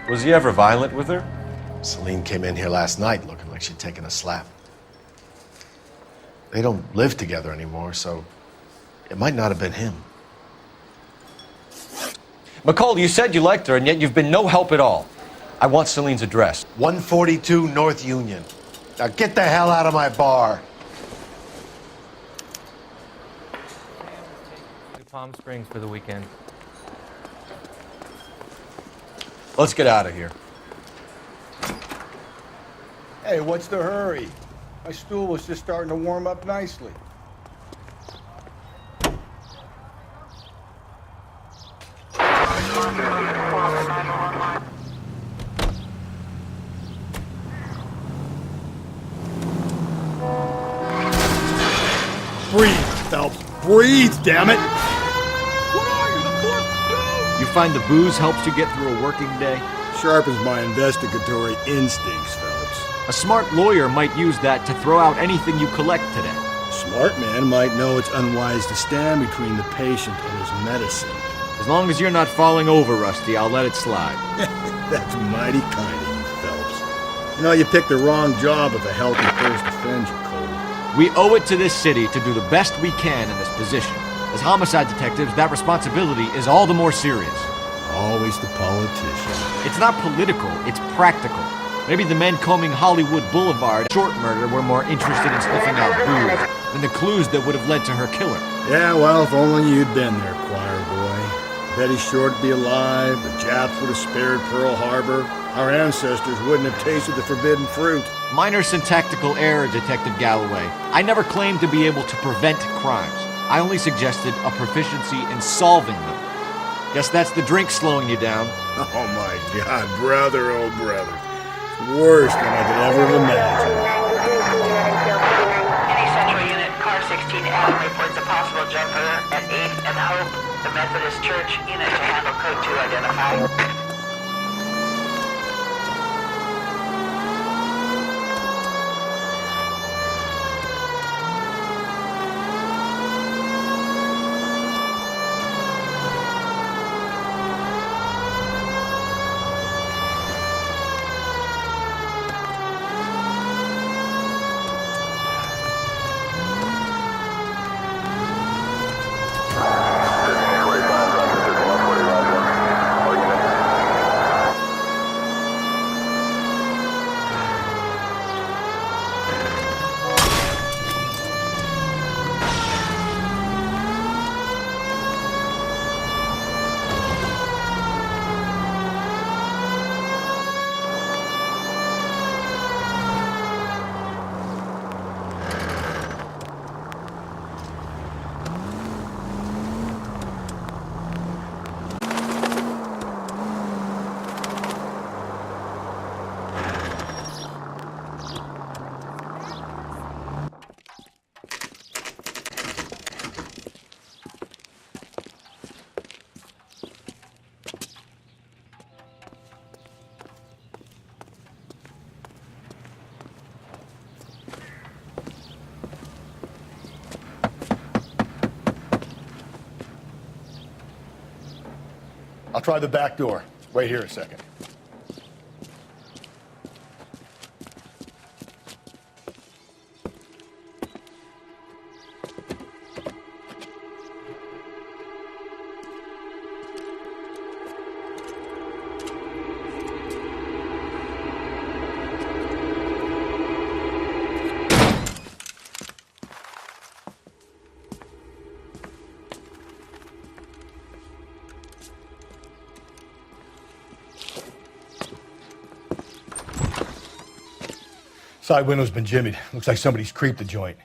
Was he ever violent with her? Celine came in here last night looking like she'd taken a slap. They don't live together anymore, so it might not have been him. McCall, you said you liked her, and yet you've been no help at all. I want Celine's address. 142 North Union. Now get the hell out of my bar. To Palm Springs for the weekend. Let's get out of here. Hey, what's the hurry? My stool was just starting to warm up nicely. Breathe, Phelps. Breathe, damn it! What are you, the fourth dude? You find the booze helps you get through a working day? Sharpens my investigatory instincts, Phelps. A smart lawyer might use that to throw out anything you collect today. A smart man might know it's unwise to stand between the patient and his medicine. As long as you're not falling over, Rusty, I'll let it slide. That's mighty kind of you, Phelps. You know, you picked the wrong job if a healthy thirst offends you, Cole. We owe it to this city to do the best we can in this position. As homicide detectives, that responsibility is all the more serious. Always the politician. It's not political, it's practical. Maybe the men combing Hollywood Boulevard short murder were more interested in sniffing out booze than the clues that would have led to her killer. Yeah, well, if only you'd been there, choir boy. Betty Short would be alive, the Japs would have spared Pearl Harbor, our ancestors wouldn't have tasted the forbidden fruit. Minor syntactical error, Detective Galloway. I never claimed to be able to prevent crimes. I only suggested a proficiency in solving them. Guess that's the drink slowing you down. Oh my God, brother, oh brother. Worse than I could ever have imagined. Any Central Unit, Car 16 Adam reports a possible jumper at 8th and Hope. The Methodist Church unit to handle code 2 identified. I'll try the back door. Wait here a second. Side window's been jimmied. Looks like somebody's creeped the joint.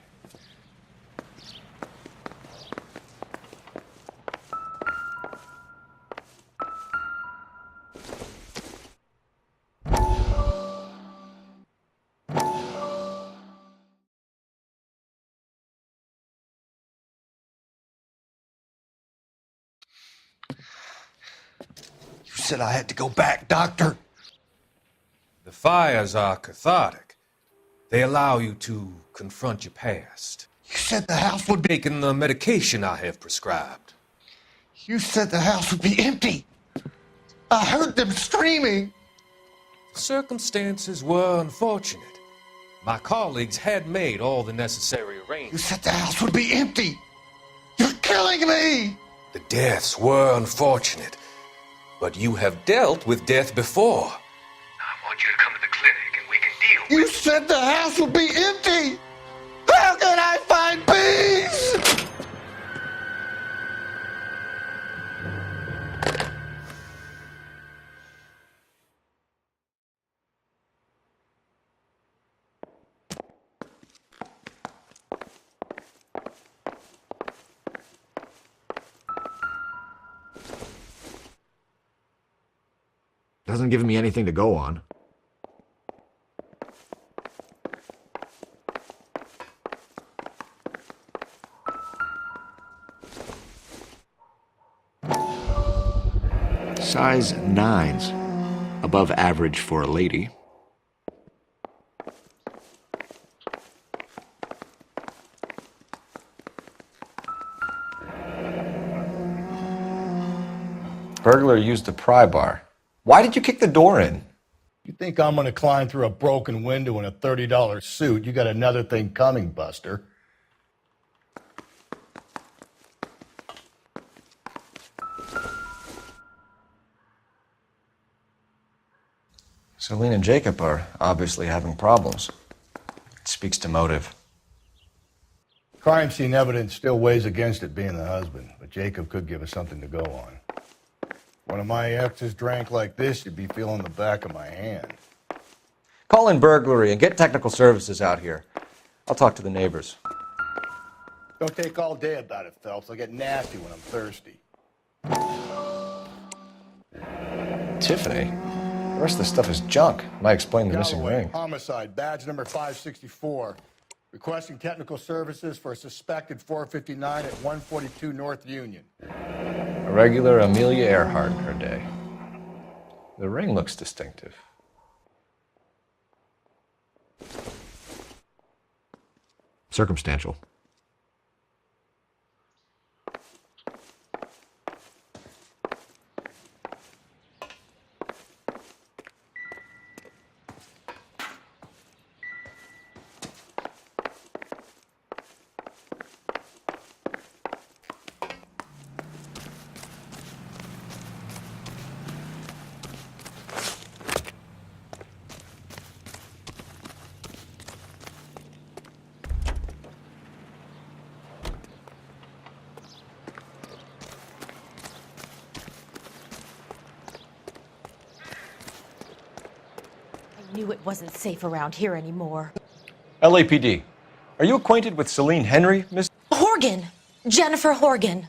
You said I had to go back, Doctor. The fires are cathartic. They allow you to confront your past. You said the house would be... Taking the medication I have prescribed. You said the house would be empty. I heard them screaming. Circumstances were unfortunate. My colleagues had made all the necessary You arrangements. said the house would be empty. You're killing me. The deaths were unfortunate, but you have dealt with death before. I want you to come to the clinic and we can deal You said the house would be empty. How can I find peace? Doesn't give me anything to go on. Size 9s. Above average for a lady. Burglar used the pry bar. Why did you kick the door in? You think I'm gonna climb through a broken window in a $30 suit? You got another thing coming, Buster. Celine and Jacob are obviously having problems. It speaks to motive. Crime scene evidence still weighs against it being the husband, but Jacob could give us something to go on. One of my exes drank like this, you'd be feeling the back of my hand. Call in burglary and get technical services out here. I'll talk to the neighbors. Don't take all day about it, Phelps. I'll get nasty when I'm thirsty. Tiffany? The rest of the stuff is junk. Might explain the missing Galloway, ring. homicide, badge number 564. Requesting technical services for a suspected 459 at 142 North Union. A regular Amelia Earhart in her day. The ring looks distinctive. Circumstantial. I knew it wasn't safe around here anymore. LAPD. Are you acquainted with Celine Henry, Miss? Horgan! Jennifer Horgan.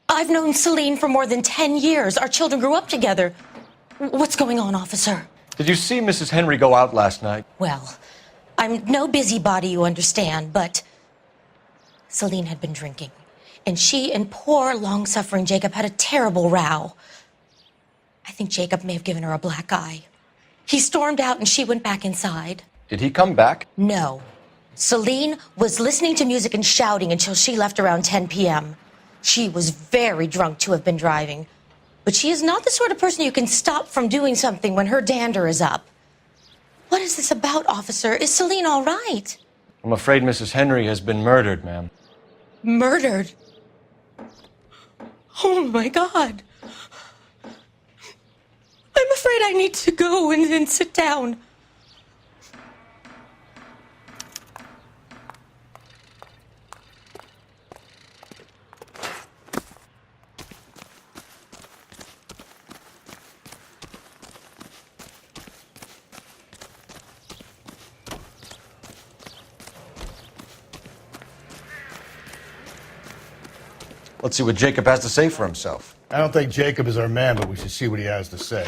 I've known Celine for more than 10 years. Our children grew up together. What's going on, officer? Did you see Mrs. Henry go out last night? Well, I'm no busybody, you understand, but Celine had been drinking. And she and poor, long-suffering Jacob had a terrible row. I think Jacob may have given her a black eye. He stormed out and she went back inside. Did he come back? No. Celine was listening to music and shouting until she left around 10 p.m. She was very drunk to have been driving. But she is not the sort of person you can stop from doing something when her dander is up. What is this about, officer? Is Celine all right? I'm afraid Mrs. Henry has been murdered, ma'am. Murdered? Oh, my God. I'm afraid I need to go and sit down. Let's see what Jacob has to say for himself. I don't think Jacob is our man, but we should see what he has to say.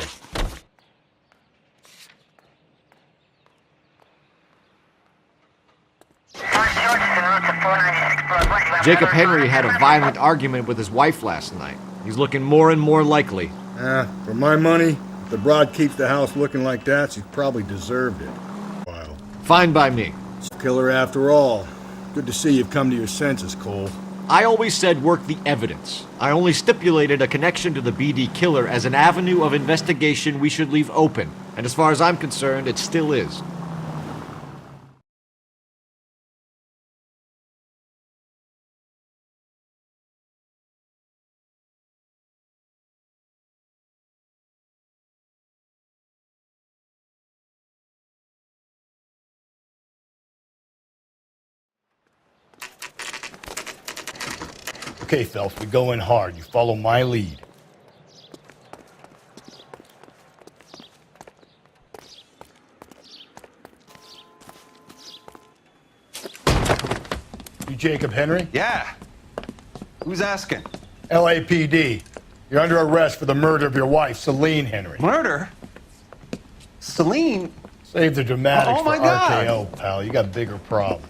Jacob Henry had a violent argument with his wife last night. He's looking more and more likely. For my money, if the broad keeps the house looking like that, she's probably deserved it. Fine by me. Killer after all. Good to see you've come to your senses, Cole. I always said work the evidence. I only stipulated a connection to the BD killer as an avenue of investigation we should leave open. And as far as I'm concerned, it still is. Okay, Phelps, we go in hard. You follow my lead. You Jacob Henry? Yeah. Who's asking? LAPD. You're under arrest for the murder of your wife, Celine Henry. Murder? Celine? Save the dramatics Oh, my for God. RKO, pal. You got bigger problems.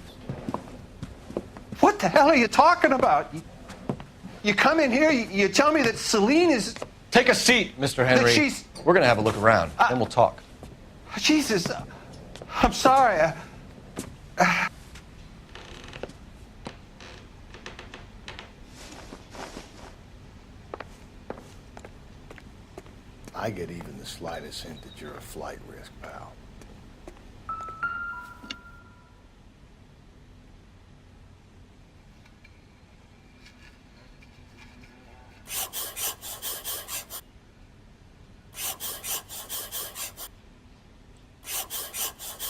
What the hell are you talking about? You come in here, you tell me that Celine is... Take a seat, Mr. Henry. she's- We're going to have a look around, then we'll talk. Jesus, I'm sorry. I get even the slightest hint that you're a flight risk, pal.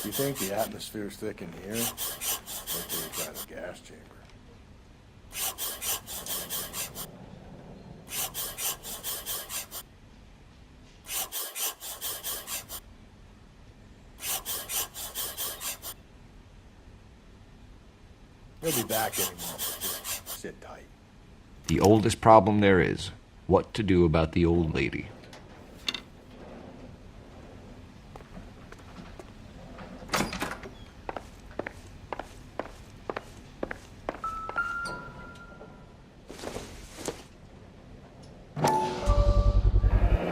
You think the atmosphere's thick in here? Wait till you try the gas chamber. He'll be back any moment. Just sit tight. The oldest problem there is, what to do about the old lady.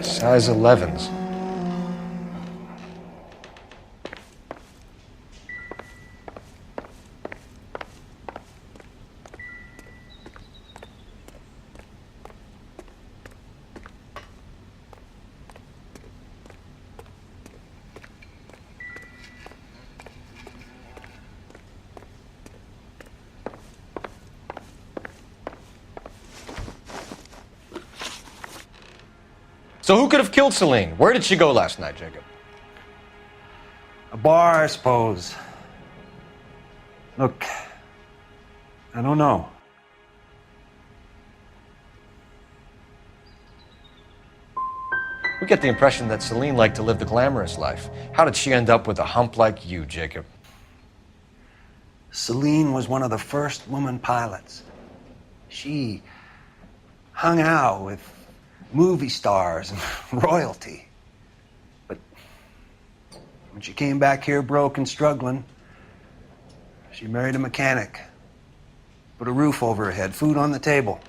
Size 11s. So who could have killed Celine? Where did she go last night, Jacob? A bar, I suppose. Look, I don't know. We get the impression that Celine liked to live the glamorous life. How did she end up with a hump like you, Jacob? Celine was one of the first woman pilots. She hung out with movie stars and royalty. But when she came back here broke and struggling, she married a mechanic. Put a roof over her head, food on the table.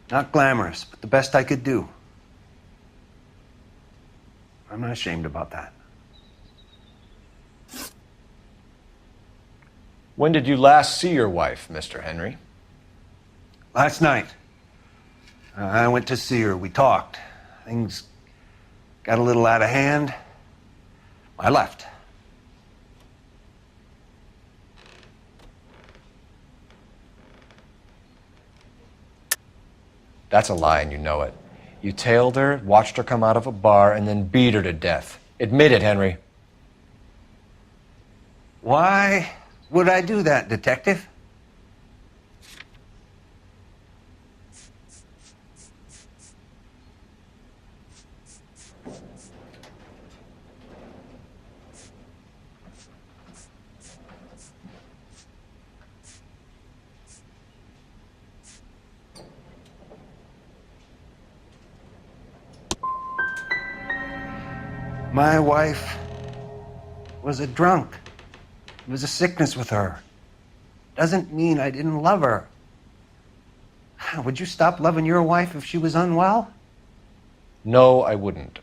Not glamorous, but the best I could do. I'm not ashamed about that. When did you last see your wife, Mr. Henry? Last night, I went to see her. We talked. Things got a little out of hand. I left. That's a lie, and you know it. You tailed her, watched her come out of a bar, and then beat her to death. Admit it, Henry. Why would I do that, Detective? My wife was a drunk. It was a sickness with her. Doesn't mean I didn't love her. Would you stop loving your wife if she was unwell? No, I wouldn't.